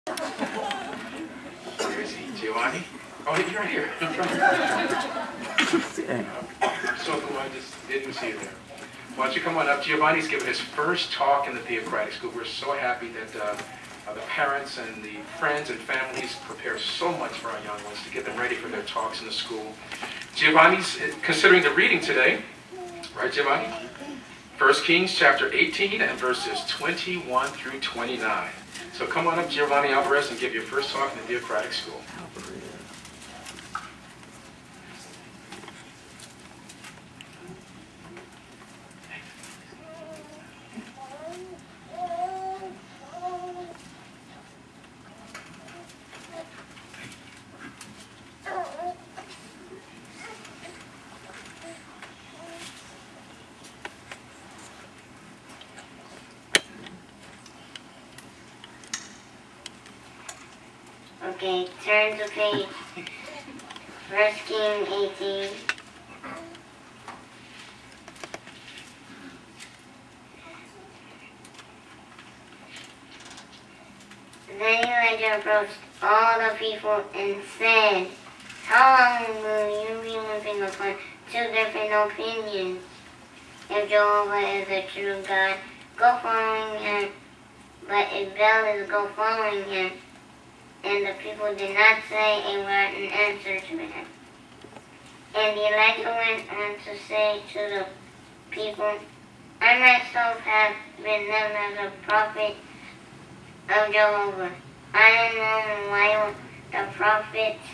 Where is he? Giovanni? Oh, he's right here. I'm so glad I just didn't see you there. Why don't you come on up? Giovanni's giving his first talk in the Theocratic School. We're so happy that the parents and the friends and families prepare so much for our young ones to get them ready for their talks in the school. Giovanni's considering the reading today. Right, Giovanni? 1 Kings chapter 18 and verses 21 through 29. So come on up, Giovanni Alvarado, and give your first talk in the Theocratic School. Okay, turn to page 1 Kings 18. Then Elijah approached all the people and said, "How long will you be living upon two different opinions? If Jehovah is a true God, go following him. But if Baal is, go following him." And the people did not say a word in answer to him. And Elijah went on to say to the people, "I myself have been known as a prophet of Jehovah. I am known while the prophets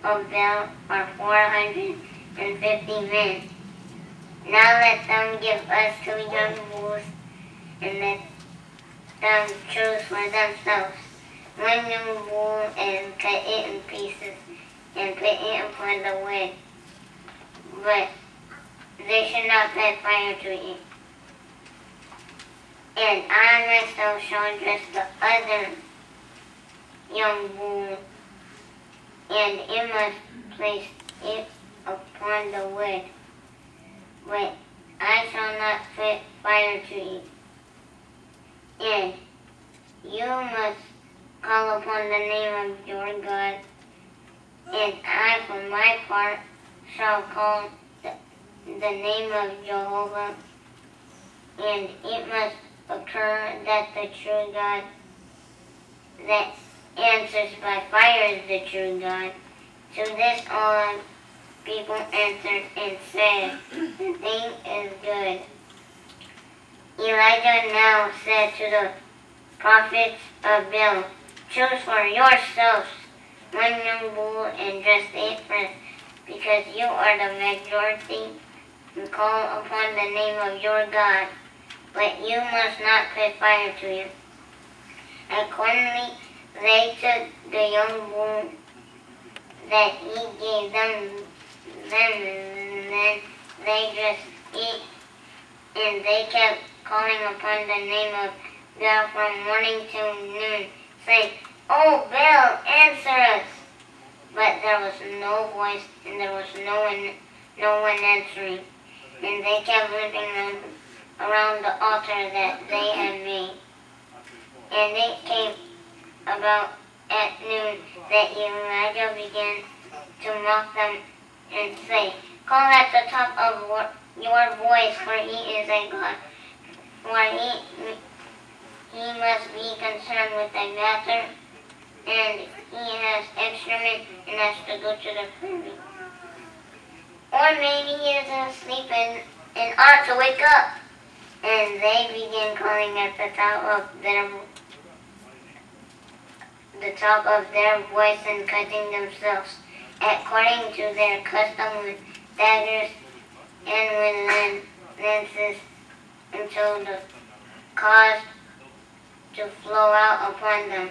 of Baal are 450 men. Now let them give us 2 young bulls, and let them choose for themselves 1 young bull, and cut it in pieces, and put it upon the wood. But they should not set fire to it. And I myself shall dress the other young bull, and it must place it upon the wood. But I shall not put fire to it. And you must call upon the name of your God, and I, for my part, shall call the name of Jehovah, and it must occur that the true God that answers by fire is the true God." To this all people answered and said, "The thing is good." Elijah now said to the prophets of Baal, "Choose for yourselves 1 young bull and dress it first, because you are the majority, and call upon the name of your God, but you must not put fire to it." Accordingly, they took the young bull that he gave them, and then they dressed it, and they kept calling upon the name of Baal from morning till noon, saying, "Oh, Baal, answer us." But there was no voice, and there was no one answering. And they kept limping around the altar that they had made. And it came about at noon that Elijah began to mock them and say, "Call at the top of your voice, for he is a God. For he must be concerned with a matter, and he has excrement and has to go to the privy. Or maybe he is asleep and ought to wake up." And they began calling at the top of their voice and cutting themselves, according to their custom, with daggers and with lances, until the cause to flow out upon them.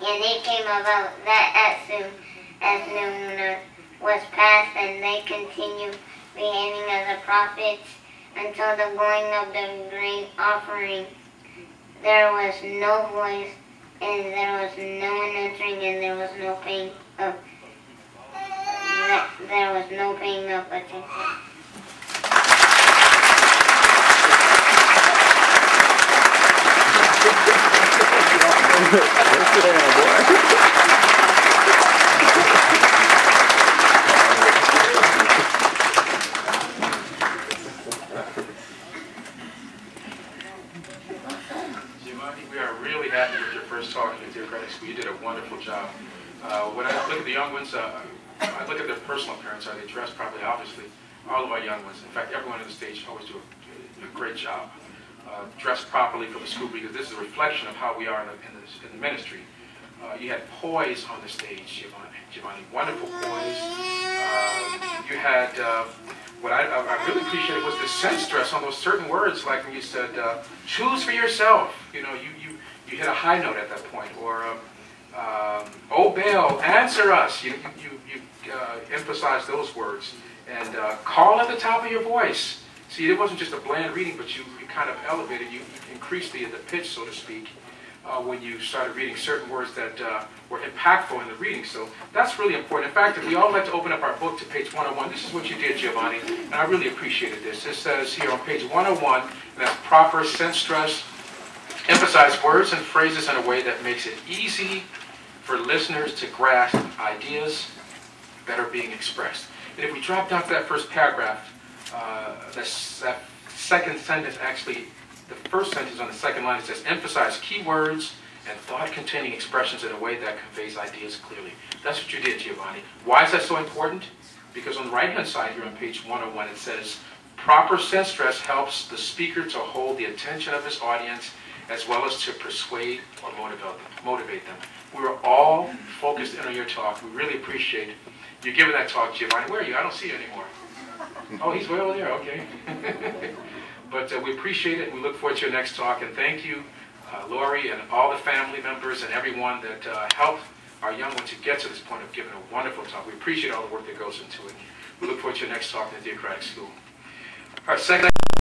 And it came about that as soon as noon was past, and they continued behaving as the prophets until the going of the grain offering. There was no voice, and there was no one answering, and there was no paying of attention. Giovanni, we are really happy with your first talk in the theocratic school. You did a wonderful job. When I look at the young ones, I look at their personal appearance. Are they dressed properly? Obviously, all of our young ones. In fact, everyone on the stage always do a great job. Dressed properly for the school, because this is a reflection of how we are in the ministry. You had poise on the stage, Giovanni, wonderful poise. You had, what I really appreciated was the sense stress on those certain words, like when you said, choose for yourself. You know, you hit a high note at that point. Or, oh, Baal, answer us. You emphasized those words. And call at the top of your voice. See, it wasn't just a bland reading, but you kind of elevated, you increased the pitch, so to speak, when you started reading certain words that were impactful in the reading. So that's really important. In fact, if we all like to open up our book to page 101, this is what you did, Giovanni, and I really appreciated this. It says here on page 101, and that's proper sense stress, emphasize words and phrases in a way that makes it easy for listeners to grasp ideas that are being expressed. And if we drop down to that first paragraph, that second sentence, actually, the first sentence on the second line, it says, emphasize key words and thought-containing expressions in a way that conveys ideas clearly. That's what you did, Giovanni. Why is that so important? Because on the right-hand side here on page 101, it says, proper sense stress helps the speaker to hold the attention of his audience as well as to persuade or motivate them. We were all focused in on your talk. We really appreciate you giving that talk, Giovanni. Where are you? I don't see you anymore. Oh, he's way over there. Okay. But we appreciate it. We look forward to your next talk. And thank you, Lori, and all the family members and everyone that helped our young one to get to this point of giving a wonderful talk. We appreciate all the work that goes into it. We look forward to your next talk in the theocratic school. Our second